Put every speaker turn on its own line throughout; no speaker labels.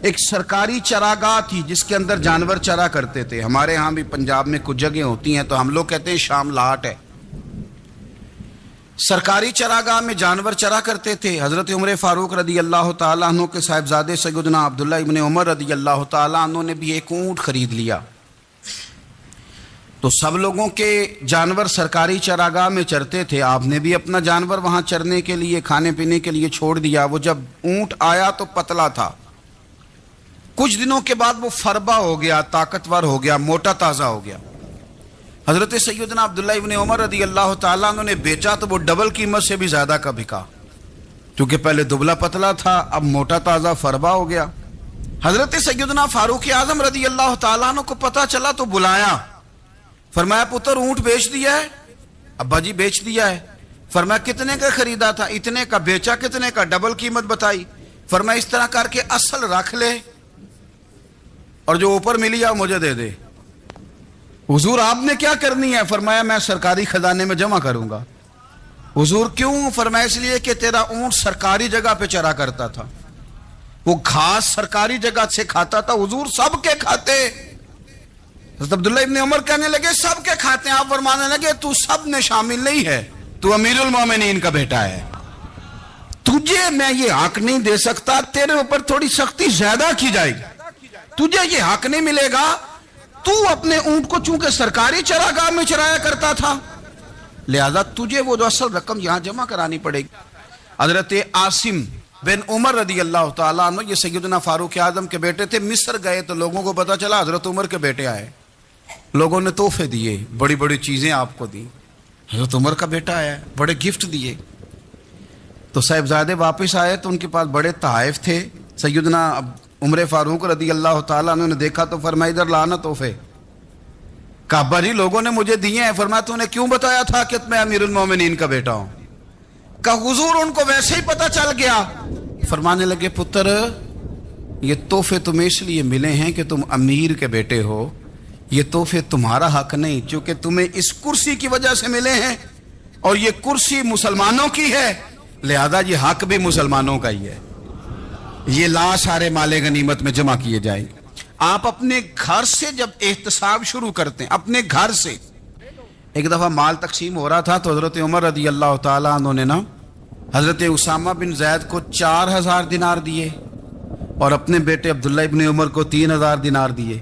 ایک سرکاری چراگاہ تھی جس کے اندر جانور چرا کرتے تھے. ہمارے ہاں بھی پنجاب میں کچھ جگہیں ہوتی ہیں تو ہم لوگ کہتے ہیں شام لاٹ ہے. سرکاری چراگاہ میں جانور چرا کرتے تھے. حضرت عمر فاروق رضی اللہ تعالیٰ عنہ کے صاحبزادے سیدنا عبداللہ ابن عمر رضی اللہ تعالیٰ عنہ نے بھی ایک اونٹ خرید لیا. تو سب لوگوں کے جانور سرکاری چراگاہ میں چرتے تھے. آپ نے بھی اپنا جانور وہاں چرنے کے لیے کھانے پینے کے لیے چھوڑ دیا. وہ جب اونٹ آیا تو پتلا تھا. کچھ دنوں کے بعد وہ فربا ہو گیا, طاقتور ہو گیا, موٹا تازہ ہو گیا. حضرت سیدنا عبداللہ ابن عمر رضی اللہ تعالیٰ عنہ نے بیچا تو وہ ڈبل قیمت سے بھی زیادہ کا بکا, کیونکہ پہلے دبلا پتلا تھا, اب موٹا تازہ فربا ہو گیا. حضرت سیدنا فاروق اعظم رضی اللہ تعالیٰ عنہ کو پتا چلا تو بلایا. فرمایا پتر اونٹ بیچ دیا ہے؟ ابا جی بیچ دیا ہے. فرمایا کتنے کا خریدا تھا؟ اتنے کا. بیچا کتنے کا؟ ڈبل قیمت بتائی. فرمایا اس طرح کر کے اصل رکھ لے اور جو اوپر ملی ہے مجھے دے دے. حضور آپ نے کیا کرنی ہے؟ فرمایا میں سرکاری خزانے میں جمع کروں گا. حضور کیوں؟ فرمایا اس لیے کہ تیرا اونٹ سرکاری جگہ پہ چرا کرتا تھا, وہ گھاس سرکاری جگہ سے کھاتا تھا. حضور سب کے کھاتے. حضرت عبداللہ ابن عمر کہنے لگے سب کے کھاتے ہیں. آپ فرمانے لگے تو سب میں شامل نہیں ہے, تو امیر المومنین کا بیٹا ہے. تجھے میں یہ حق نہیں دے سکتا, تیرے اوپر تھوڑی سختی زیادہ کی جائے گی, تجھے یہ حق نہیں ملے گا. تو اپنے اونٹ کو چونکہ سرکاری چراگاہ میں چرایا کرتا تھا, لہذا تجھے وہ جو اصل رقم یہاں جمع کرانی پڑے گی. حضرت عاصم بن عمر رضی اللہ تعالیٰ عنہ, یہ سیدنا فاروق اعظم کے بیٹے تھے, مصر گئے تو لوگوں کو پتا چلا حضرت عمر کے بیٹے آئے. لوگوں نے تحفے دیے, بڑی بڑی چیزیں آپ کو دی. حضرت عمر کا بیٹا آیا, بڑے گفٹ دیے. تو صاحبزادے واپس آئے تو ان کے پاس بڑے تحائف تھے. سیدنا عمر فاروق رضی اللہ تعالیٰ عنہ نے دیکھا تو فرمایا ادھر لانا تحفے. کعبہ جی لوگوں نے مجھے دیے ہیں. فرمایا تو نے کیوں بتایا تھا کہ میں امیر المومنین کا بیٹا ہوں؟ کہ حضور ان کو ویسے ہی پتا چل گیا. فرمانے لگے پتر یہ تحفے تمہیں اس لیے ملے ہیں کہ تم امیر کے بیٹے ہو, یہ تحفے تمہارا حق نہیں, چونکہ تمہیں اس کرسی کی وجہ سے ملے ہیں اور یہ کرسی مسلمانوں کی ہے, لہذا یہ حق بھی مسلمانوں کا ہی ہے. یہ لا سارے مال غنیمت میں جمع کیے جائیں گے. آپ اپنے گھر سے جب احتساب شروع کرتے ہیں, اپنے گھر سے. ایک دفعہ مال تقسیم ہو رہا تھا تو حضرت عمر رضی اللہ تعالیٰ عنہ نے نا حضرت اسامہ بن زید کو 4000 دینار دیے اور اپنے بیٹے عبداللہ ابن عمر کو 3000 دینار دیے.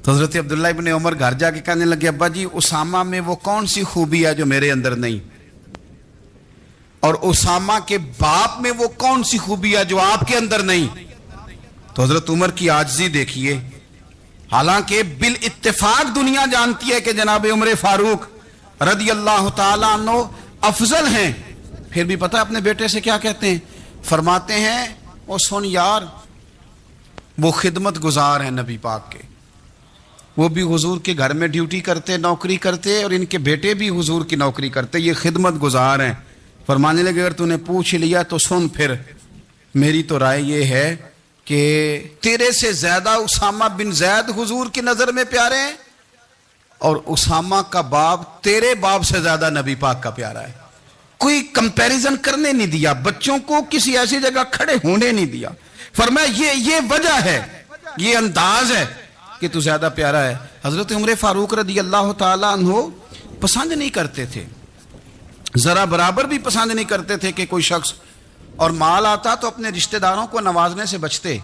تو حضرت عبداللہ ابن عمر گھر جا کے کہنے لگے ابا جی اسامہ میں وہ کون سی خوبی ہے جو میرے اندر نہیں, اور اسامہ کے باپ میں وہ کون سی خوبی ہے جو آپ کے اندر نہیں. تو حضرت عمر کی عاجزی دیکھیے, حالانکہ بالاتفاق دنیا جانتی ہے کہ جناب عمر فاروق رضی اللہ تعالیٰ عنہ افضل ہیں, پھر بھی پتہ اپنے بیٹے سے کیا کہتے ہیں؟ فرماتے ہیں وہ سن یار, وہ خدمت گزار ہیں نبی پاک کے, وہ بھی حضور کے گھر میں ڈیوٹی کرتے, نوکری کرتے, اور ان کے بیٹے بھی حضور کی نوکری کرتے, یہ خدمت گزار ہیں. فرمانے لگے اگر تو نے پوچھ لیا تو سن, پھر میری تو رائے یہ ہے کہ تیرے سے زیادہ اسامہ بن زید حضور کی نظر میں پیارے ہیں, اور اسامہ کا باپ تیرے باپ سے زیادہ نبی پاک کا پیارا ہے. کوئی کمپیریزن کرنے نہیں دیا, بچوں کو کسی ایسی جگہ کھڑے ہونے نہیں دیا. فرمایا یہ وجہ ہے, یہ انداز ہے کہ تو زیادہ پیارا ہے. حضرت عمر فاروق رضی اللہ تعالیٰ عنہ پسند نہیں کرتے تھے, ذرا برابر بھی پسند نہیں کرتے تھے کہ کوئی شخص اور مال آتا تو اپنے رشتہ داروں کو نوازنے سے بچتے.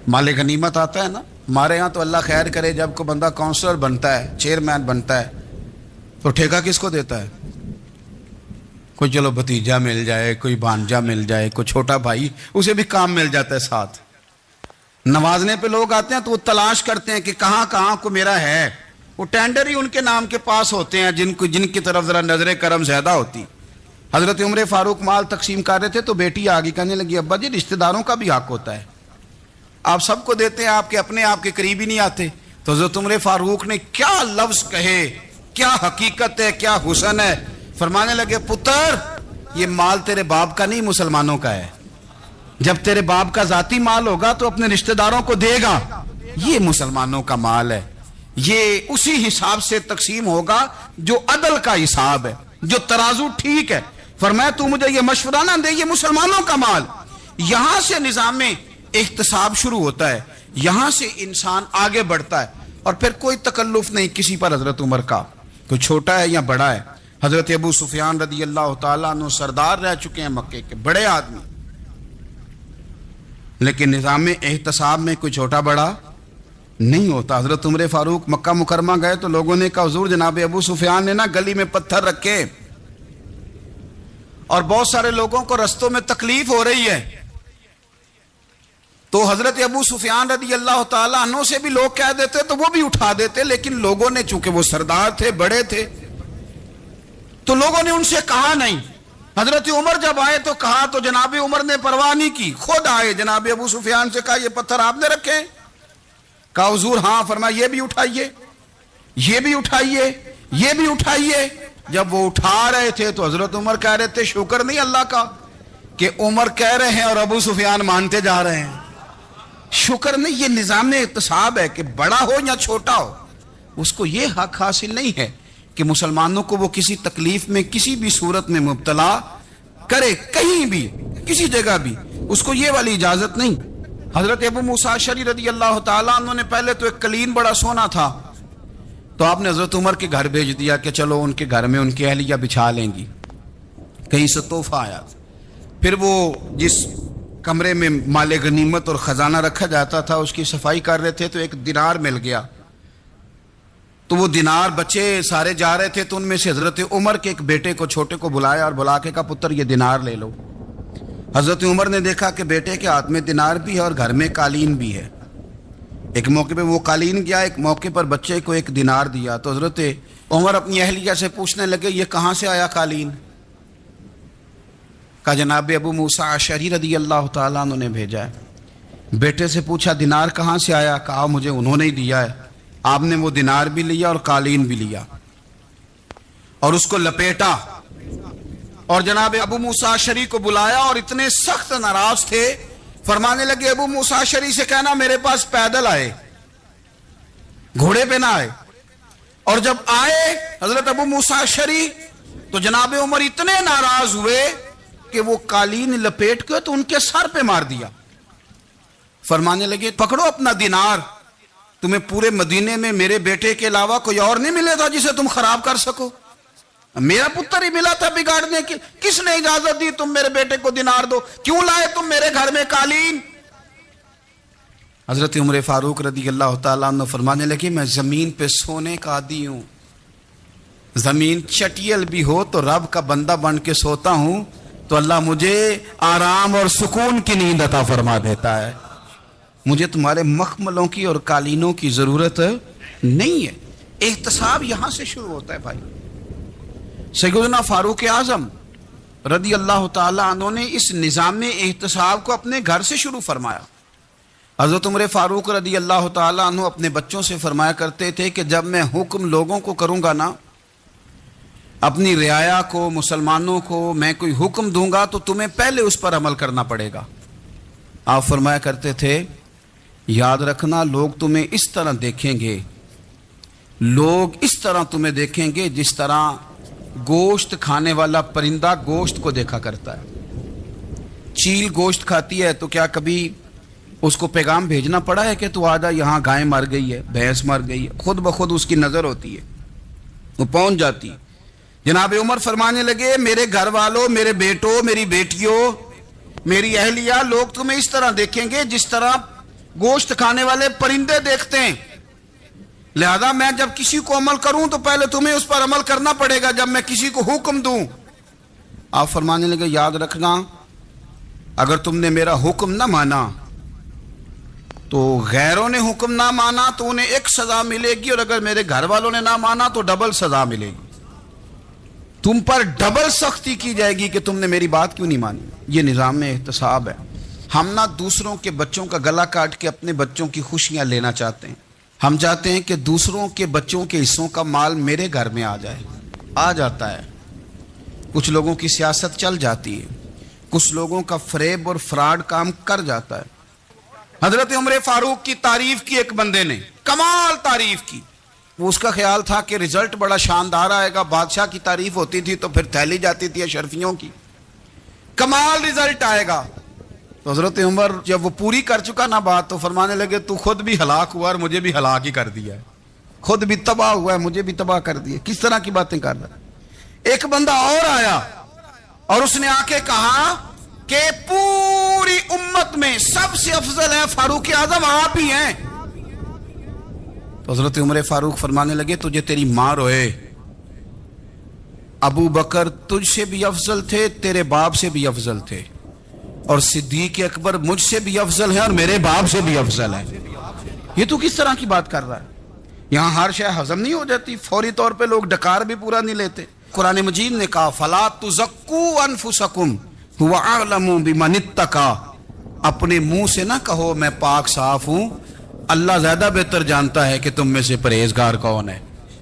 مال غنیمت آتا ہے نا, ہمارے یہاں تو اللہ خیر کرے جب کوئی بندہ کونسلر بنتا ہے, چیئرمین بنتا ہے, تو ٹھیکہ کس کو دیتا ہے؟ کوئی چلو بھتیجا مل جائے, کوئی بھانجا مل جائے, کوئی چھوٹا بھائی, اسے بھی کام مل جاتا ہے ساتھ. نوازنے پہ لوگ آتے ہیں تو وہ تلاش کرتے ہیں کہ کہاں کہاں کو میرا ہے. وہ ٹینڈر ہی ان کے نام کے پاس ہوتے ہیں جن کی طرف ذرا نظر کرم زیادہ ہوتی. حضرت عمر فاروق مال تقسیم کر رہے تھے تو بیٹی آگے کہنے لگی ابا جی رشتہ داروں کا بھی حق ہوتا ہے, آپ سب کو دیتے ہیں, آپ کے اپنے آپ کے قریب ہی نہیں آتے. تو حضرت عمر فاروق نے کیا لفظ کہے, کیا حقیقت ہے, کیا حسن ہے. فرمانے لگے پتر یہ مال تیرے باپ کا نہیں مسلمانوں کا ہے, جب تیرے باپ کا ذاتی مال ہوگا تو اپنے رشتہ داروں کو دے گا, یہ مسلمانوں کا مال ہے, یہ اسی حساب سے تقسیم ہوگا جو عدل کا حساب ہے, جو ترازو ٹھیک ہے. فرمایا تو مجھے یہ مشورہ نہ دے, یہ مسلمانوں کا مال, یہاں سے نظام احتساب شروع ہوتا ہے, یہاں سے انسان آگے بڑھتا ہے, اور پھر کوئی تکلف نہیں کسی پر حضرت عمر کا, کوئی چھوٹا ہے یا بڑا ہے. حضرت ابو سفیان رضی اللہ تعالیٰ عنہ سردار رہ چکے ہیں مکے کے, بڑے آدمی, لیکن نظام احتساب میں کوئی چھوٹا بڑا نہیں ہوتا. حضرت عمر فاروق مکہ مکرمہ گئے تو لوگوں نے کہا حضور جناب ابو سفیان نے نا گلی میں پتھر رکھے اور بہت سارے لوگوں کو رستوں میں تکلیف ہو رہی ہے. تو حضرت ابو سفیان رضی اللہ تعالیٰ عنہ سے بھی لوگ کہہ دیتے تو وہ بھی اٹھا دیتے, لیکن لوگوں نے چونکہ وہ سردار تھے, بڑے تھے, تو لوگوں نے ان سے کہا نہیں. حضرت عمر جب آئے تو کہا تو جناب عمر نے پرواہ نہیں کی, خود آئے جناب ابو سفیان سے کہا یہ پتھر آپ نے رکھے؟ کہا حضور ہاں. فرمایا یہ بھی اٹھائیے, یہ بھی اٹھائیے, یہ بھی اٹھائیے. جب وہ اٹھا رہے تھے تو حضرت عمر کہہ رہے تھے شکر نہیں اللہ کا کہ عمر کہہ رہے ہیں اور ابو سفیان مانتے جا رہے ہیں. شکر نہیں, یہ نظام احتساب ہے کہ بڑا ہو یا چھوٹا ہو اس کو یہ حق حاصل نہیں ہے کہ مسلمانوں کو وہ کسی تکلیف میں کسی بھی صورت میں مبتلا کرے, کہیں بھی کسی جگہ بھی, اس کو یہ والی اجازت نہیں. حضرت ابو موسیٰ اشعری رضی اللہ تعالیٰ عنہ نے پہلے تو ایک قلین بڑا سونا تھا, تو آپ نے حضرت عمر کے گھر بھیج دیا کہ چلو ان کے گھر میں ان کی اہلیہ بچھا لیں گی. کہیں سے تحفہ آیا. پھر وہ جس کمرے میں مال غنیمت اور خزانہ رکھا جاتا تھا اس کی صفائی کر رہے تھے تو ایک دینار مل گیا. تو وہ دینار بچے سارے جا رہے تھے تو ان میں سے حضرت عمر کے ایک بیٹے کو چھوٹے کو بلایا اور بلا کے کہا پتر یہ دینار لے لو. حضرت عمر نے دیکھا کہ بیٹے کے ہاتھ میں دینار بھی ہے اور گھر میں قالین بھی ہے. ایک موقع پہ وہ قالین گیا, ایک موقع پر بچے کو ایک دینار دیا. تو حضرت عمر اپنی اہلیہ سے پوچھنے لگے یہ کہاں سے آیا قالین؟ کہا جناب ابو موسیٰ اشعری رضی اللہ تعالیٰ عنہ نے بھیجا ہے. بیٹے سے پوچھا دینار کہاں سے آیا؟ کہا مجھے انہوں نے ہی دیا ہے. آپ نے وہ دینار بھی لیا اور قالین بھی لیا اور اس کو لپیٹا اور جناب ابو موسیٰ اشعری کو بلایا اور اتنے سخت ناراض تھے, فرمانے لگے ابو موسیٰ اشعری سے کہنا میرے پاس پیدل آئے, گھوڑے پہ نہ آئے. اور جب آئے حضرت ابو موسیٰ اشعری تو جناب عمر اتنے ناراض ہوئے کہ وہ قالین لپیٹ کے تو ان کے سر پہ مار دیا. فرمانے لگے پکڑو اپنا دینار, تمہیں پورے مدینے میں میرے بیٹے کے علاوہ کوئی اور نہیں ملے تھا جسے تم خراب کر سکو, میرا پتر ہی ملا تھا بگاڑنے کی, کس نے اجازت دی تم میرے بیٹے کو دینار دو, کیوں لائے تم میرے گھر میں قالین؟ حضرت عمر فاروق رضی اللہ تعالیٰ عنہ فرمانے لگے میں زمین پہ سونے کا عادی ہوں, زمین چٹیل بھی ہو تو رب کا بندہ بن کے سوتا ہوں تو اللہ مجھے آرام اور سکون کی نیند عطا فرما دیتا ہے, مجھے تمہارے مخملوں کی اور قالینوں کی ضرورت نہیں ہے. احتساب یہاں سے شروع ہوتا ہے بھائی. سیدنا فاروق اعظم رضی اللہ تعالیٰ عنہ نے اس نظام احتساب کو اپنے گھر سے شروع فرمایا. حضرت عمر فاروق رضی اللہ تعالیٰ عنہ اپنے بچوں سے فرمایا کرتے تھے کہ جب میں حکم لوگوں کو کروں گا نا, اپنی رعایا کو, مسلمانوں کو میں کوئی حکم دوں گا تو تمہیں پہلے اس پر عمل کرنا پڑے گا. آپ فرمایا کرتے تھے یاد رکھنا لوگ تمہیں اس طرح دیکھیں گے, لوگ اس طرح تمہیں دیکھیں گے جس طرح گوشت کھانے والا پرندہ گوشت کو دیکھا کرتا ہے. چیل گوشت کھاتی ہے تو کیا کبھی اس کو پیغام بھیجنا پڑا ہے کہ تو آجا یہاں گائے مر گئی ہے, بھینس مر گئی ہے؟ خود بخود اس کی نظر ہوتی ہے, وہ پہنچ جاتی. جناب عمر فرمانے لگے میرے گھر والوں, میرے بیٹوں, میری بیٹیوں, میری اہلیہ, لوگ تمہیں اس طرح دیکھیں گے جس طرح گوشت کھانے والے پرندے دیکھتے ہیں, لہذا میں جب کسی کو عمل کروں تو پہلے تمہیں اس پر عمل کرنا پڑے گا جب میں کسی کو حکم دوں. آپ فرمانے لگے یاد رکھنا اگر تم نے میرا حکم نہ مانا تو غیروں نے حکم نہ مانا تو انہیں ایک سزا ملے گی, اور اگر میرے گھر والوں نے نہ مانا تو ڈبل سزا ملے گی, تم پر ڈبل سختی کی جائے گی کہ تم نے میری بات کیوں نہیں مانی. یہ نظام میں احتساب ہے. ہم نہ دوسروں کے بچوں کا گلا کاٹ کے اپنے بچوں کی خوشیاں لینا چاہتے ہیں, ہم چاہتے ہیں کہ دوسروں کے بچوں کے حصوں کا مال میرے گھر میں آ جائے. آ جاتا ہے, کچھ لوگوں کی سیاست چل جاتی ہے, کچھ لوگوں کا فریب اور فراڈ کام کر جاتا ہے. حضرت عمر فاروق کی تعریف کی ایک بندے نے, کمال تعریف کی. وہ اس کا خیال تھا کہ رزلٹ بڑا شاندار آئے گا, بادشاہ کی تعریف ہوتی تھی تو پھر تھیلی جاتی تھی اشرفیوں کی, کمال رزلٹ آئے گا. تو حضرت عمر جب وہ پوری کر چکا نا بات تو فرمانے لگے تو خود بھی ہلاک ہوا اور مجھے بھی ہلاک ہی کر دیا ہے، خود بھی تباہ ہوا ہے مجھے بھی تباہ کر دیا۔ کس طرح کی باتیں کر رہا ہے؟ ایک بندہ اور آیا اور اس نے آ کے کہا کہ پوری امت میں سب سے افضل ہے فاروق اعظم آپ ہی ہیں۔ تو حضرت عمر فاروق فرمانے لگے تجھے تیری ماں روئے، ابو بکر تجھ سے بھی افضل تھے، تیرے باپ سے بھی افضل تھے، اور صدیق اکبر مجھ سے بھی افضل ہے اور میرے باپ سے بھی افضل ہے۔ یہ تو کس طرح کی بات کر رہا ہے؟ یہاں ہر شے ہضم نہیں ہو جاتی، فوری طور پہ لوگ ڈکار بھی پورا نہیں لیتے۔ قرآن مجید نے کہا فَلَا تُزَكُّوا أَنفُسَكُمْ هُوَ أَعْلَمُ بِمَنِ اتَّقَى، اپنے منہ سے نہ کہو میں پاک صاف ہوں، اللہ زیادہ بہتر جانتا ہے کہ تم میں سے پرہیزگار کون ہے۔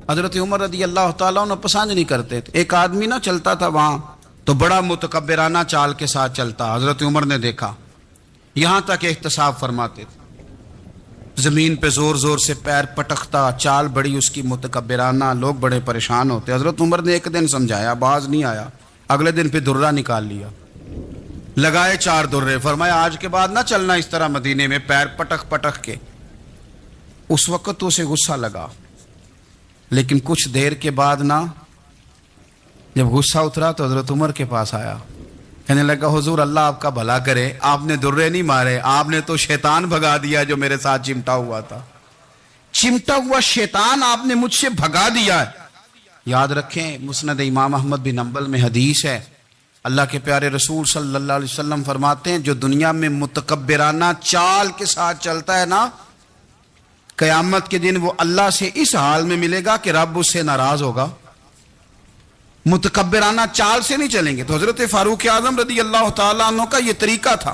حضرت عمر رضی اللہ تعالیٰ عنہ پسند نہیں کرتے تھے۔ ایک آدمی نہ چلتا تھا وہاں تو بڑا متکبرانہ چال کے ساتھ چلتا، حضرت عمر نے دیکھا، یہاں تک احتساب فرماتے تھے، زمین پہ زور زور سے پیر پٹکتا، چال بڑی اس کی متکبرانہ، لوگ بڑے پریشان ہوتے۔ حضرت عمر نے ایک دن سمجھایا، باز نہیں آیا، اگلے دن پہ درہ نکال لیا، لگائے 4 درے، فرمایا آج کے بعد نہ چلنا اس طرح مدینے میں پیر پٹک پٹک کے۔ اس وقت تو اسے غصہ لگا، لیکن کچھ دیر کے بعد نا جب غصہ اترا تو حضرت عمر کے پاس آیا، کہنے لگا حضور اللہ آپ کا بھلا کرے، آپ نے درے نہیں مارے، آپ نے تو شیطان بھگا دیا جو میرے ساتھ چمٹا ہوا تھا، چمٹا ہوا شیطان آپ نے مجھ سے بھگا دیا ہے۔ یاد رکھیں مسند امام احمد بن حنبل میں حدیث ہے، اللہ کے پیارے رسول صلی اللہ علیہ وسلم فرماتے ہیں جو دنیا میں متکبرانہ چال کے ساتھ چلتا ہے نا، قیامت کے دن وہ اللہ سے اس حال میں ملے گا کہ رب اس سے ناراض ہوگا۔ متکبرانہ چال سے نہیں چلیں گے۔ تو حضرت فاروق اعظم رضی اللہ تعالیٰ عنہ کا یہ طریقہ تھا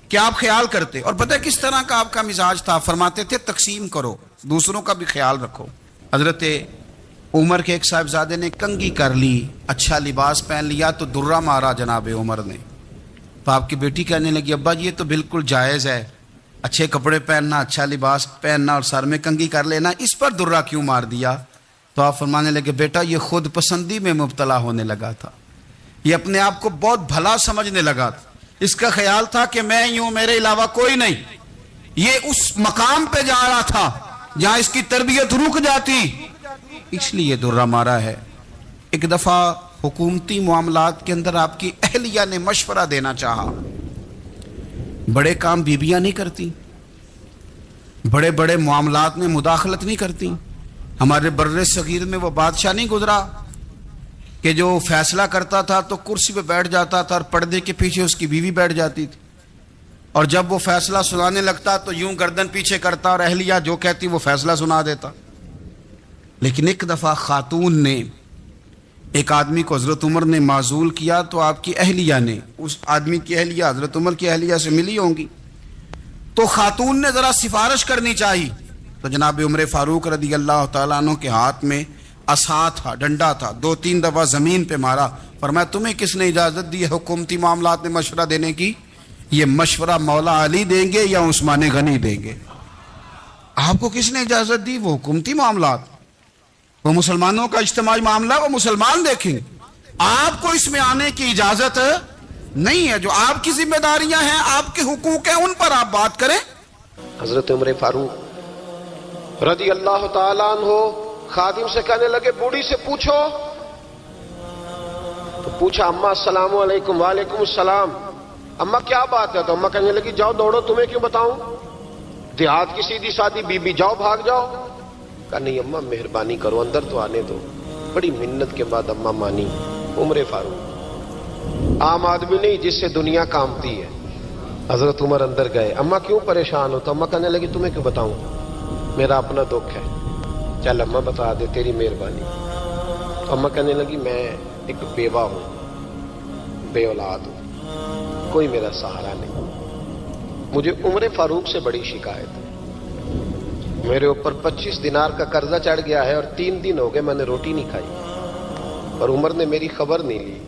کہ آپ خیال کرتے، اور پتہ کس طرح کا آپ کا مزاج تھا، فرماتے تھے تقسیم کرو، دوسروں کا بھی خیال رکھو۔ حضرت عمر کے ایک صاحبزادے نے کنگھی کر لی، اچھا لباس پہن لیا تو درہ مارا جناب عمر نے، تو آپ کی بیٹی کہنے لگی ابا یہ تو بالکل جائز ہے، اچھے کپڑے پہننا، اچھا لباس پہننا اور سر میں کنگھی کر لینا، اس پر درہ کیوں مار دیا؟ تو آپ فرمانے لگے بیٹا یہ خود پسندی میں مبتلا ہونے لگا تھا، یہ اپنے آپ کو بہت بھلا سمجھنے لگا تھا، اس کا خیال تھا کہ میں یوں میرے علاوہ کوئی نہیں، یہ اس مقام پہ جا رہا تھا جہاں اس کی تربیت رک جاتی، اس لیے درہ مارا ہے۔ ایک دفعہ حکومتی معاملات کے اندر آپ کی اہلیہ نے مشورہ دینا چاہا، بڑے کام بیویاں نہیں کرتی، بڑے بڑے معاملات میں مداخلت نہیں کرتی۔ ہمارے بر صغیر میں وہ بادشاہ نہیں گزرا کہ جو فیصلہ کرتا تھا تو کرسی پہ بیٹھ جاتا تھا اور پردے کے پیچھے اس کی بیوی بیٹھ جاتی تھی، اور جب وہ فیصلہ سنانے لگتا تو یوں گردن پیچھے کرتا اور اہلیہ جو کہتی وہ فیصلہ سنا دیتا۔ لیکن ایک دفعہ خاتون نے ایک آدمی کو حضرت عمر نے معزول کیا تو آپ کی اہلیہ نے، اس آدمی کی اہلیہ حضرت عمر کی اہلیہ سے ملی ہوں گی، تو خاتون نے ذرا سفارش کرنی چاہیے، تو جناب عمر فاروق رضی اللہ تعالیٰ عنہ کے ہاتھ میں عصا تھا، ڈنڈا تھا، 2-3 دفعہ زمین پہ مارا، فرمایا تمہیں کس نے اجازت دی ہے حکومتی معاملات میں مشورہ دینے کی؟ یہ مشورہ مولا علی دیں گے یا عثمان غنی دیں گے؟ آپ کو کس نے اجازت دی؟ وہ حکومتی معاملات، وہ مسلمانوں کا اجتماعی معاملہ، وہ مسلمان دیکھیں گے، آپ کو اس میں آنے کی اجازت نہیں ہے۔ جو آپ کی ذمہ داریاں ہیں، آپ کے حقوق ہیں، ان پر آپ بات کریں۔
حضرت عمر فاروق رضی اللہ تعالیٰ عنہ خادم سے کہنے لگے بوڑھی سے پوچھو، تو پوچھا اماں السلام علیکم، وعلیکم السلام، اماں کیا بات ہے؟ تو اماں کہنے لگی جاؤ دوڑو، تمہیں کیوں بتاؤں، دیہات کی سیدھی سادی بی بی، جاؤ بھاگ جاؤ۔ کہا نہیں اماں مہربانی کرو، اندر تو آنے دو۔ بڑی منت کے بعد اماں مانی۔ عمر فاروق عام آدمی نہیں جس سے دنیا کامتی ہے۔ حضرت عمر اندر گئے، اماں کیوں پریشان ہو؟ تو اماں کہنے لگی تمہیں کیوں بتاؤں، میرا اپنا دکھ ہے، چل اماں بتا دے، تیری مہربانی۔ تو اماں کہنے لگی میں ایک بیوہ ہوں، بے اولاد ہوں، کوئی میرا سہارا نہیں، مجھے عمر فاروق سے بڑی شکایت ہے، میرے اوپر 25 دینار کا قرضہ چڑھ گیا ہے اور 3 دن ہو گئے میں نے روٹی نہیں کھائی، اور عمر نے میری خبر نہیں لی۔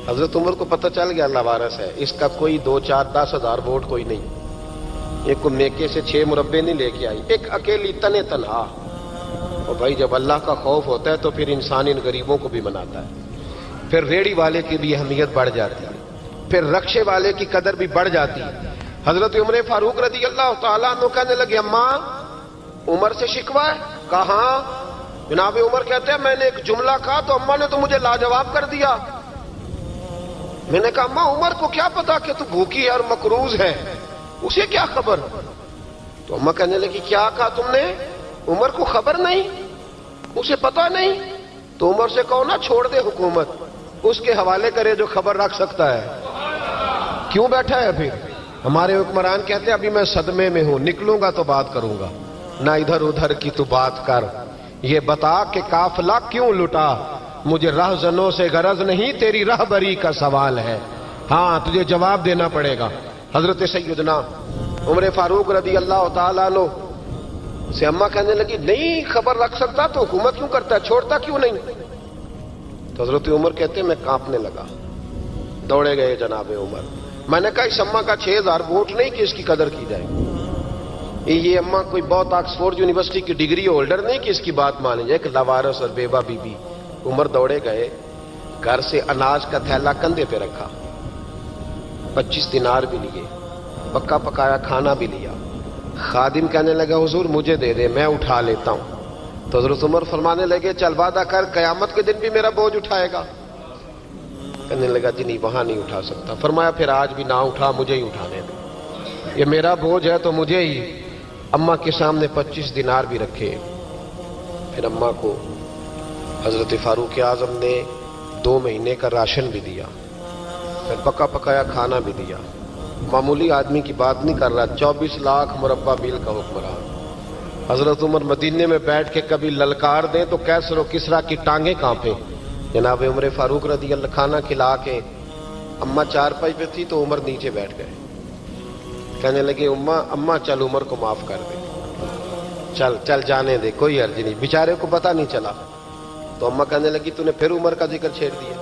حضرت عمر کو پتہ چل گیا اللہ وارث ہے، اس کا کوئی 2, 4, 10 ہزار ووٹ کوئی نہیں، ایک کو میکے سے 6 مربے نہیں لے کے آئی، ایک اکیلی تنے تنہا۔ اور بھائی جب اللہ کا خوف ہوتا ہے تو پھر انسان ان غریبوں کو بھی مناتا ہے، پھر ریڑھی والے کی بھی اہمیت بڑھ جاتی ہے۔ پھر رکشے والے کی قدر بھی بڑھ جاتی. حضرت عمر فاروق رضی اللہ تعالیٰ عنہ کہنے لگے اماں عمر سے شکوہ ہے؟ کہاں؟ جناب عمر کہتے ہیں میں نے ایک جملہ کہا تو اماں نے تو مجھے لاجواب کر دیا. میں نے کہا اماں عمر کو کیا پتا کہ تو بھوکی ہے اور مقروض ہے، اسے کیا خبر؟ تو اماں کہنے لگی کیا کہا تم نے؟ عمر کو خبر نہیں، اسے پتا نہیں؟ تو عمر سے کہو نا چھوڑ دے حکومت، اس کے حوالے کرے جو خبر رکھ سکتا ہے. کیوں بیٹھا ہے پھر؟ ہمارے حکمران کہتے ہیں ابھی میں صدمے میں ہوں، نکلوں گا تو بات کروں گا، نہ ادھر ادھر کی تو بات کر، یہ بتا کہ قافلہ کیوں لٹا؟ مجھے رہزنوں سے غرض نہیں، تیری رہبری کا سوال ہے، ہاں تجھے جواب دینا پڑے گا. حضرت سیدنا عمر فاروق رضی اللہ تعالیٰ عنہ سے اماں کہنے لگی نہیں خبر رکھ سکتا تو حکومت کیوں کرتا ہے، چھوڑتا کیوں نہیں؟ تو حضرت عمر کہتے ہیں میں کانپنے لگا، دوڑے گئے جناب عمر. میں نے کہا اس اماں کا 6000 ووٹ نہیں کہ اس کی قدر کی جائے، یہ اماں کوئی بہت آکسفورڈ یونیورسٹی کی ڈگری ہولڈر نہیں کہ اس کی بات مانی جائے، کہ لاوارث اور بیوہ بی بی. عمر دوڑے گئے، گھر سے اناج کا تھیلا کندھے پہ رکھا، 25 دینار بھی لیے، پکا پکایا کھانا بھی لیا. خادم کہنے لگا حضور مجھے دے دے میں اٹھا لیتا ہوں. تو حضرت عمر فرمانے لگے چل وعدہ کر قیامت کے دن بھی میرا بوجھ اٹھائے گا. کہنے لگا جی نہیں وہاں نہیں اٹھا سکتا. فرمایا پھر آج بھی نہ اٹھا، مجھے ہی اٹھانے دے، یہ میرا بوجھ ہے تو مجھے ہی. اماں کے سامنے 25 دینار بھی رکھے. پھر اماں کو حضرت فاروق اعظم نے 2 مہینے کا راشن بھی دیا، پھر پکا پکایا کھانا بھی دیا. معمولی آدمی کی بات نہیں کر رہا، 24 لاکھ مربع میل کا حکمران. حضرت عمر مدینے میں بیٹھ کے کبھی للکار دیں تو کیسر و کسریٰ کی ٹانگیں کانپیں. جناب عمر فاروق رضی اللہ کھانا کھلا کے اماں چارپائی پہ تھی تو عمر نیچے بیٹھ گئے. کہنے لگے اماں چل عمر کو معاف کر دے، چل جانے دے، کوئی عرض نہیں، بیچارے کو پتہ نہیں چلا. تو اماں کہنے لگی تو نے پھر عمر کا ذکر چھیڑ دیا.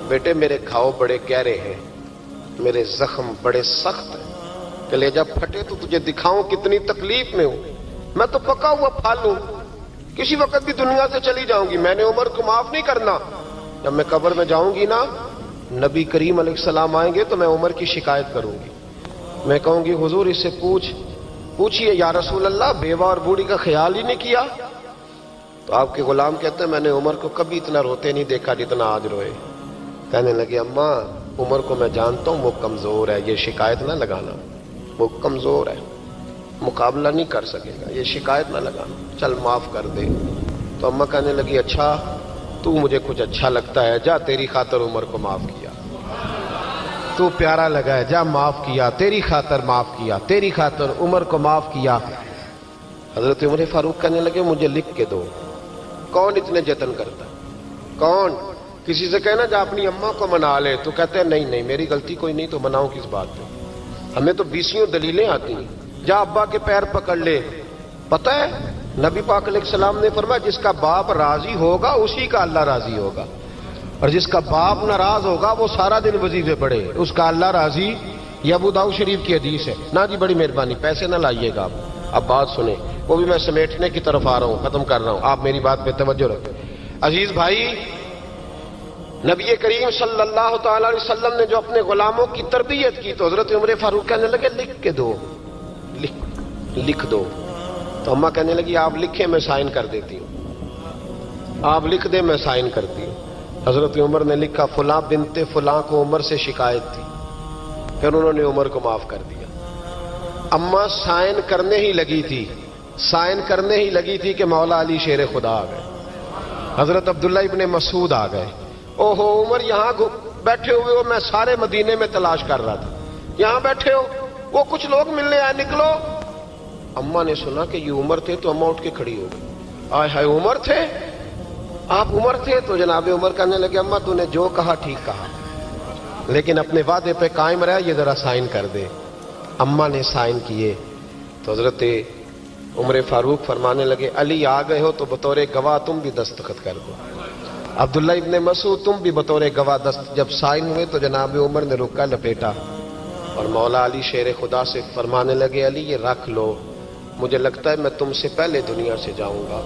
بیٹے میرے گھاؤ بڑے گہرے ہیں، میرے زخم بڑے سخت ہیں، کلیجہ پھٹے تو تجھے دکھاؤں کتنی تکلیف میں ہوں. میں تو پکا ہوا پھل ہوں، کسی وقت بھی دنیا سے چلی جاؤں گی. میں نے عمر کو معاف نہیں کرنا. جب میں قبر میں جاؤں گی نا، نبی کریم علیہ السلام آئیں گے تو میں عمر کی شکایت کروں گی. میں کہوں گی حضور اس سے پوچھئے یا رسول اللہ بیوہ اور بوڑھی کا خیال ہی نہیں کیا. تو آپ کے غلام کہتے ہیں میں نے عمر کو کبھی اتنا روتے نہیں دیکھا جتنا آج روئے. کہنے لگے اماں عمر کو میں جانتا ہوں وہ کمزور ہے، یہ شکایت نہ لگانا، وہ کمزور ہے، مقابلہ نہیں کر سکے گا، یہ شکایت نہ لگانا، چل معاف کر دے. تو اماں کہنے لگی اچھا تو مجھے کچھ اچھا لگتا ہے، جا تیری خاطر عمر کو معاف کیا، تو پیارا لگا ہے، جا معاف کیا، تیری خاطر معاف کیا، تیری خاطر عمر کو معاف کیا. حضرت عمر فاروق کہنے لگے مجھے لکھ کے دو. کون اتنے جتن کرتا ہے؟ کون؟ کسی سے کہنا جا اپنی اماں کو منا لے تو کہتے ہیں نہیں میری غلطی کوئی نہیں تو مناؤں کس بات پہ؟ ہمیں تو 20 دلیلیں آتی ہیں. جا ابا کے پیر پکڑ لے. پتہ ہے نبی پاک علیہ السلام نے فرمایا جس کا باپ راضی ہوگا اسی کا اللہ راضی ہوگا، اور جس کا باپ ناراض ہوگا وہ سارا دن وظیفے پڑھے، اس کا اللہ راضی. یہ ابو داؤد شریف کی حدیث ہے. نا جی بڑی مہربانی پیسے نہ لائیے گا آپ. اب بات سنیں، وہ بھی میں سمیٹنے کی طرف آ رہا ہوں، ختم کر رہا ہوں، آپ میری بات پہ توجہ رکھیں. عزیز بھائی، نبی کریم صلی اللہ تعالی علیہ وسلم نے جو اپنے غلاموں کی تربیت کی تو حضرت عمر فاروق کہنے لگے لکھ کے دو، لکھ دو. تو اماں کہنے لگی آپ لکھیں میں سائن کر دیتی ہوں، آپ لکھ دیں میں سائن کرتی ہوں. حضرت عمر نے لکھا فلاں بنت فلاں کو عمر سے شکایت تھی. پھر انہوں نے عمر کو معاف کر دیا. اماں سائن کرنے ہی لگی تھی کہ مولا علی شیر خدا آ گئے، حضرت عبداللہ ابن مسعود آ گئے. اوہو عمر یہاں بیٹھے ہوئے ہو، میں سارے مدینے میں تلاش کر رہا تھا، یہاں بیٹھے ہو، وہ کچھ لوگ ملنے آئے، نکلو. اماں نے سنا کہ یہ عمر تھے تو اماں اٹھ کے کھڑی ہو گئی. آئے ہائے عمر تھے، آپ عمر تھے؟ تو جناب عمر کہنے لگے اماں تو نے جو کہا ٹھیک کہا، لیکن اپنے وعدے پہ قائم رہا، یہ ذرا سائن کر دے. اماں نے سائن کیے تو حضرت عمر فاروق فرمانے لگے علی آ گئے ہو تو بطور گواہ تم بھی دستخط کر دو. عبداللہ ابن مسعود تم بھی بطور گواہ جب سائن ہوئے تو جناب عمر نے رکا لپیٹا اور مولا علی شیر خدا سے فرمانے لگے علی یہ رکھ لو، مجھے لگتا ہے میں تم سے پہلے دنیا سے جاؤں گا،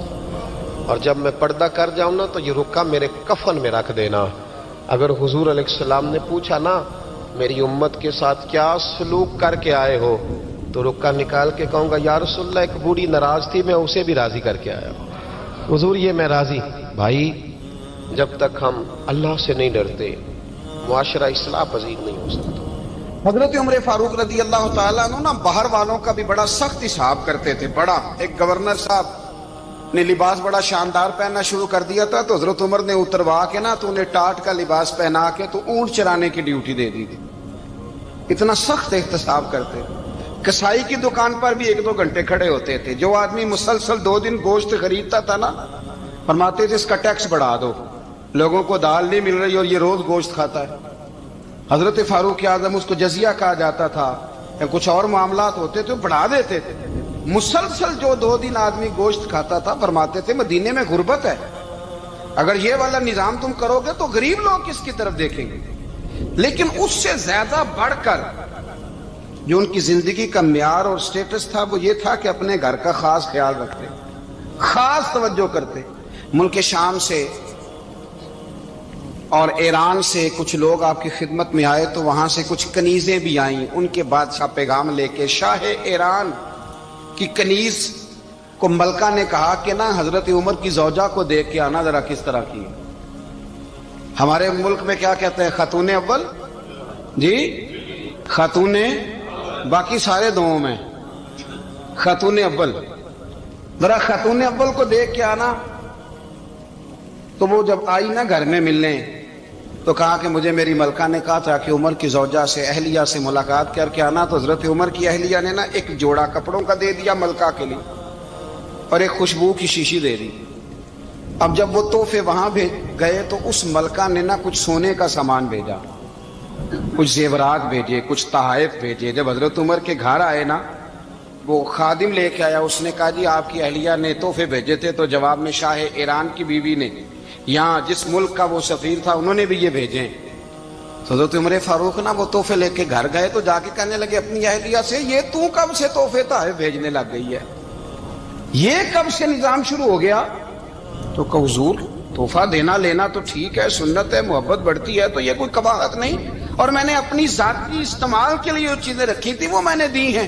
اور جب میں پردہ کر جاؤں نا تو یہ رکا میرے کفن میں رکھ دینا. اگر حضور علیہ السلام نے پوچھا نا میری امت کے ساتھ کیا سلوک کر کے آئے ہو؟ تو رکا نکال کے کہوں گا یا رسول اللہ ایک بوڑھی ناراض تھی، میں اسے بھی راضی کر کے آیا ہوں۔ حضور یہ میں راضی۔ بھائی جب تک ہم اللہ سے نہیں ڈرتے معاشرہ اصلاح پذیر نہیں ہو سکتا۔
حضرت عمر فاروق رضی اللہ تعالیٰ عنہ نا باہر والوں کا بھی بڑا سخت حساب کرتے تھے۔ بڑا ایک گورنر صاحب نے لباس بڑا شاندار پہننا شروع کر دیا تھا تو حضرت عمر نے اتروا کے نا تو انہیں ٹاٹ کا لباس پہنا کے تو اونٹ چرانے کی ڈیوٹی دے دی تھی۔ اتنا سخت احتساب کرتے۔ کسائی کی دکان پر بھی 1-2 گھنٹے کھڑے ہوتے تھے۔ جو آدمی مسلسل 2 دن گوشت خریدتا تھا نا، فرماتے تھے اس کا ٹیکس بڑھا دو، لوگوں کو دال نہیں مل رہی اور یہ روز گوشت کھاتا ہے۔ حضرت فاروق اعظم اس کو جزیہ کہا جاتا تھا یا کچھ اور معاملات ہوتے تھے بڑھا دیتے تھے۔ مسلسل جو 2 دن آدمی گوشت کھاتا تھا فرماتے تھے مدینے میں غربت ہے، اگر یہ والا نظام تم کرو گے تو غریب لوگ کس کی طرف دیکھیں گے۔ لیکن اس سے زیادہ بڑھ کر جو ان کی زندگی کا معیار اور سٹیٹس تھا وہ یہ تھا کہ اپنے گھر کا خاص خیال رکھتے، خاص توجہ کرتے۔ ملک شام سے اور ایران سے کچھ لوگ آپ کی خدمت میں آئے تو وہاں سے کچھ کنیزیں بھی آئیں، ان کے بادشاہ پیغام لے کے۔ شاہ ایران کی کنیز کو ملکہ نے کہا کہ نا حضرت عمر کی زوجہ کو دیکھ کے آنا ذرا کس طرح کی ہے۔ ہمارے ملک میں کیا کہتے ہیں؟ خاتون اول جی، خاتون، باقی سارے دووں میں خاتون اول، ذرا خاتون اول کو دیکھ کے آنا۔ تو وہ جب آئی نا گھر میں ملنے تو کہا کہ مجھے میری ملکہ نے کہا تھا کہ عمر کی زوجہ سے اہلیہ سے ملاقات کر کے آنا۔ تو حضرت عمر کی اہلیہ نے نا ایک جوڑا کپڑوں کا دے دیا ملکہ کے لیے اور ایک خوشبو کی شیشی دے دی۔ اب جب وہ تحفے وہاں بھیج گئے تو اس ملکہ نے نا کچھ سونے کا سامان بھیجا، کچھ زیورات بھیجے، کچھ تحائف بھیجے۔ جب حضرت عمر کے گھر آئے نا وہ خادم لے کے آیا، اس نے کہا جی آپ کی اہلیہ نے تحفے بھیجے تھے، تو جواب میں شاہ ایران کی بیوی نے یہاں جس ملک کا وہ سفیر تھا انہوں نے بھی یہ بھیجے۔ تو حضرت عمر فاروق نا وہ تحفے لے کے گھر گئے تو جا کے کہنے لگے اپنی اہلیہ سے یہ تو کب سے تحفے تحائف بھیجنے لگ گئی ہے، یہ کب سے نظام شروع ہو گیا؟ تو کہ حضور تحفہ دینا لینا تو ٹھیک ہے، سنت ہے، محبت بڑھتی ہے، تو یہ کوئی قباحت نہیں، اور میں نے اپنی ذاتی استعمال کے لیے جو چیزیں رکھی تھی وہ میں نے دی ہیں۔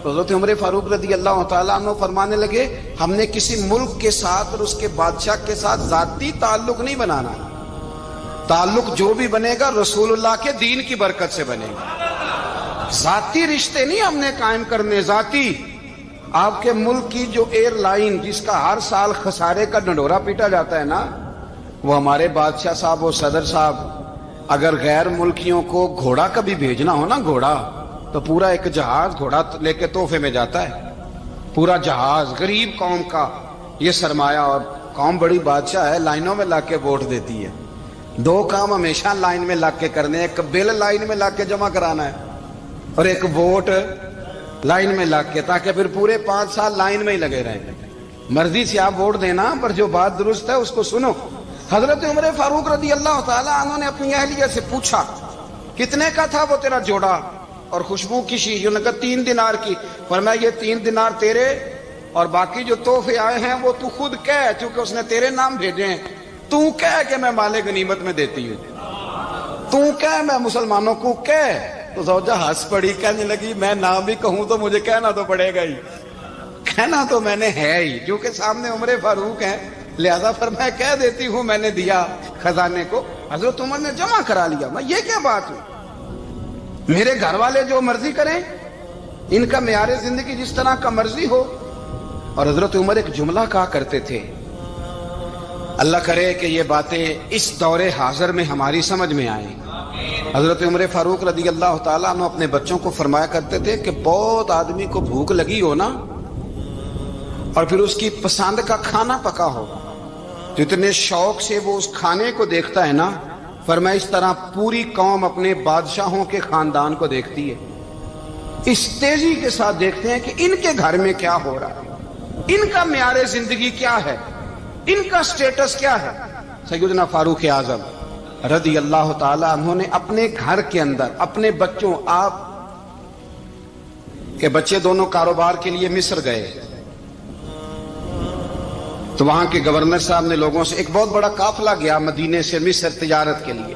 تو حضرت عمر فاروق رضی اللہ تعالیٰ عنہ فرمانے لگے ہم نے کسی ملک کے ساتھ اور اس کے بادشاہ کے ساتھ ذاتی تعلق نہیں بنانا، تعلق جو بھی بنے گا رسول اللہ کے دین کی برکت سے بنے گا، ذاتی رشتے نہیں ہم نے قائم کرنے۔ ذاتی آپ کے ملک کی جو ایئر لائن جس کا ہر سال خسارے کا ڈنڈورا پیٹا جاتا ہے نا، وہ ہمارے بادشاہ صاحب اور صدر صاحب اگر غیر ملکیوں کو گھوڑا کبھی بھیجنا ہو نا، گھوڑا، تو پورا ایک جہاز گھوڑا لے کے تحفے میں جاتا ہے، پورا جہاز غریب قوم کا یہ سرمایہ، اور قوم بڑی بادشاہ ہے، لائنوں میں لگ کے ووٹ دیتی ہے۔ 2 کام ہمیشہ لائن میں لگ کے کرنے، ایک بل لائن میں لگ کے جمع کرانا ہے اور ایک ووٹ لائن میں لگ کے، تاکہ پھر پورے 5 سال لائن میں ہی لگے رہیں۔ مرضی سے آپ ووٹ دینا پر جو بات درست ہے اس کو سنو۔ حضرت عمر فاروق رضی اللہ تعالیٰ عنہ نے اپنی اہلیہ سے پوچھا کتنے کا تھا وہ تیرا جوڑا اور خوشبو کی شیشی؟ انہوں نے کہا 3 دینار کی۔ فرمایا یہ 3 دینار تیرے اور باقی جو تحفے آئے ہیں وہ تو خود کہہ، چونکہ اس نے تیرے نام بھیجے ہیں، تو کہہ کہ میں مال غنیمت میں دیتی ہوں، تو کہہ میں مسلمانوں کو کہہ۔ تو زوجہ ہنس پڑی، کہنے لگی میں نہ بھی کہوں تو مجھے کہنا تو پڑے گا ہی، کہنا تو میں نے ہے ہی، کیونکہ سامنے عمر فاروق ہیں، لہذا فرمایا کہہ دیتی ہوں میں نے دیا خزانے کو۔ حضرت عمر نے جمع کرا لیا۔ میں یہ کیا بات ہوئی؟ میرے گھر والے جو مرضی کریں، ان کا معیار زندگی جس طرح کا مرضی ہو۔ اور حضرت عمر ایک جملہ کہا کرتے تھے، اللہ کرے کہ یہ باتیں اس دور حاضر میں ہماری سمجھ میں آئیں۔ حضرت عمر فاروق رضی اللہ تعالیٰ عنہ اپنے بچوں کو فرمایا کرتے تھے کہ بہت آدمی کو بھوک لگی ہو نا اور پھر اس کی پسند کا کھانا پکا ہو، جتنے شوق سے وہ اس کھانے کو دیکھتا ہے نا، فرمایا اس طرح پوری قوم اپنے بادشاہوں کے خاندان کو دیکھتی ہے، اس تیزی کے ساتھ دیکھتے ہیں کہ ان کے گھر میں کیا ہو رہا ہے، ان کا معیار زندگی کیا ہے، ان کا سٹیٹس کیا ہے۔ سیدنا فاروق اعظم رضی اللہ تعالی عنہ نے اپنے گھر کے اندر اپنے بچوں، آپ کے بچے دونوں کاروبار کے لیے مصر گئے تو وہاں کے گورنر صاحب نے لوگوں سے، ایک بہت بڑا قافلہ گیا مدینے سے مصر تجارت کے لیے،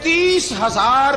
30,000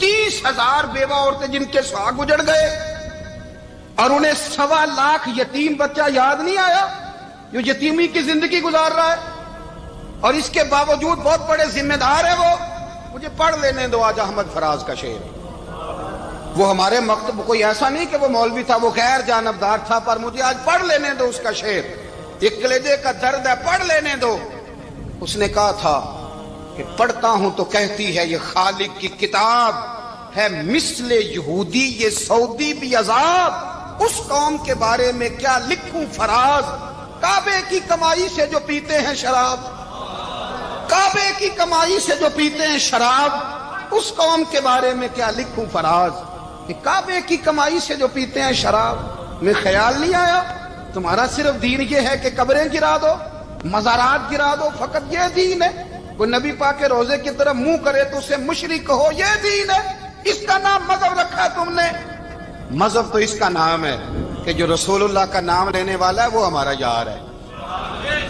30,000 بیوہ عورتیں جن کے سواگ اجڑ گئے، اور انہیں 1.25 لاکھ یتیم بچہ یاد نہیں آیا جو یتیمی کی زندگی گزار رہا ہے، اور اس کے باوجود بہت بڑے ذمہ دار ہے وہ۔ مجھے پڑھ لینے دو آج احمد فراز کا شعر، وہ ہمارے مکتب کوئی ایسا نہیں کہ وہ مولوی تھا، وہ غیر جانبدار تھا، پر مجھے آج پڑھ لینے دو اس کا شعر، ایک کلیجے کا درد ہے، پڑھ لینے دو۔ اس نے کہا تھا کہ پڑھتا ہوں تو کہتی ہے یہ خالق کی کتاب ہے، مثل یہودی یہ سعودی بھی عذاب، اس قوم کے بارے میں کیا لکھوں فراز، کعبے کی کمائی سے جو پیتے ہیں شراب، کعبے کی کمائی سے جو پیتے ہیں شراب، اس قوم کے بارے میں کیا لکھوں فراز، کہ کعبے کی کمائی سے جو پیتے ہیں شراب۔ میں خیال نہیں آیا تمہارا صرف دین یہ ہے کہ قبریں گرا دو، مزارات گرا دو، فقط یہ دین ہے؟ کوئی نبی پاک کے روزے کی طرف منہ کرے تو اسے مشرک کہو، یہ دین ہے؟ اس کا نام مذہب رکھا ہے تم نے؟ مذہب تو اس کا نام ہے کہ جو رسول اللہ کا نام لینے والا ہے وہ ہمارا یار ہے،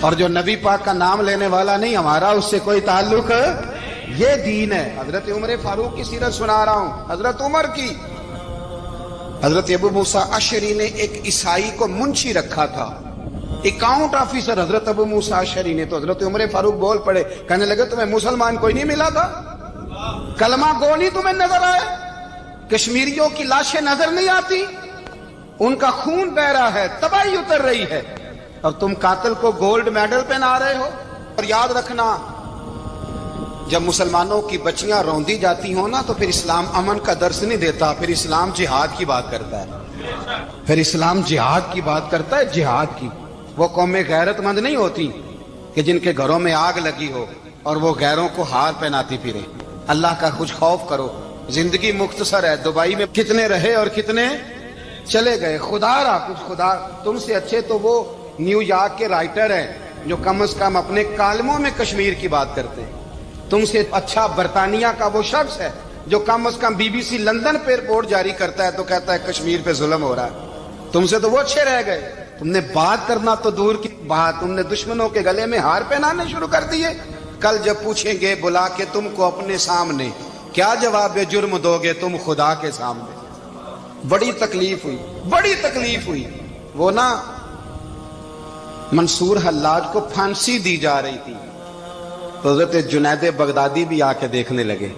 اور جو نبی پاک کا نام لینے والا نہیں ہمارا اس سے کوئی تعلق، یہ دین ہے۔ حضرت عمر فاروق کی سیرت سنا رہا ہوں، حضرت عمر کی۔ حضرت ابو موسیٰ اشعری نے ایک عیسائی کو منشی رکھا تھا، اکاؤنٹ آفیسر حضرت ابو موسیٰ اشعری نے۔ تو حضرت عمر فاروق بول پڑے، کہنے لگے تمہیں مسلمان کوئی نہیں ملا تھا؟ کلمہ گو نہیں تمہیں نظر آئے؟ کشمیریوں کی لاشیں نظر نہیں آتی؟ ان کا خون بہ رہا ہے، تباہی اتر رہی ہے، اور تم قاتل کو گولڈ میڈل پہنا رہے ہو؟ اور یاد رکھنا، جب مسلمانوں کی بچیاں روندی جاتی ہوں نا تو پھر اسلام امن کا درس نہیں دیتا، پھر اسلام جہاد کی بات کرتا ہے، پھر اسلام جہاد کی بات کرتا ہے، جہاد کی۔ وہ قومیں غیرت مند نہیں ہوتی کہ جن کے گھروں میں آگ لگی ہو اور وہ غیروں کو ہار پہناتی پھرے۔ اللہ کا کچھ خوف کرو، زندگی مختصر ہے، دبئی میں کتنے رہے اور کتنے چلے گئے، خدا را کچھ خدا۔ تم سے اچھے تو وہ نیو یارک کے رائٹر ہیں جو کم از کم اپنے کالموں میں کشمیر کی بات کرتے ہیں، تم سے اچھا برطانیہ کا وہ شخص ہے جو کم از کم BBC لندن پہ رپورٹ جاری کرتا ہے تو کہتا ہے کشمیر پہ ظلم ہو رہا ہے۔ تم سے تو وہ اچھے رہ گئے، تم نے بات کرنا تو دور کی بات، تم نے دشمنوں کے گلے میں ہار پہنانے شروع کر دیے۔ کل جب پوچھیں گے بلا کے تم کو اپنے سامنے، کیا جواب جرم دو گے تم خدا کے سامنے؟ بڑی تکلیف ہوئی، بڑی تکلیف ہوئی۔ وہ نا منصور حلاج کو پھانسی دی جا رہی تھی تو حضرت جنید بغدادی بھی آ کے دیکھنے لگے،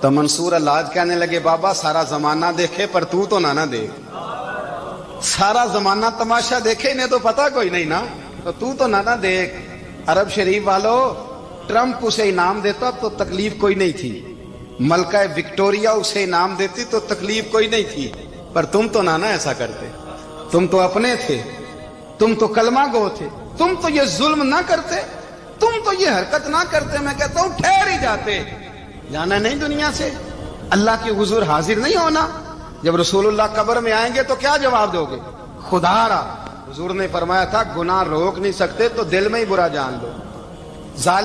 تو منصور حلاج کہنے لگے بابا سارا زمانہ دیکھے پر تو نہ دیکھ، سارا زمانہ تماشا دیکھے انہیں تو پتہ کوئی نہیں نا، تو نہ دیکھ۔ عرب شریف والو، ٹرمپ اسے انعام دیتا تو تکلیف کوئی نہیں تھی، ملکہ وکٹوریا اسے انعام دیتی تو تکلیف کوئی نہیں تھی، پر تم تو نہ ایسا کرتے، تم تو اپنے تھے، تم تو کلمہ گو تھے، تم تو یہ ظلم نہ کرتے، تم تو یہ حرکت نہ کرتے۔ میں کہتا ہوں ٹھہر ہی جاتے، جانا نہیں دنیا سے، اللہ کے حضور حاضر نہیں ہونا۔ جب رسول اللہ قبر میں آئیں گے تو کیا جواب دو گے؟ خدا را، حضور نے فرمایا تھا گناہ روک نہیں سکتے تو دل میں ہی برا جان لو۔ ظالم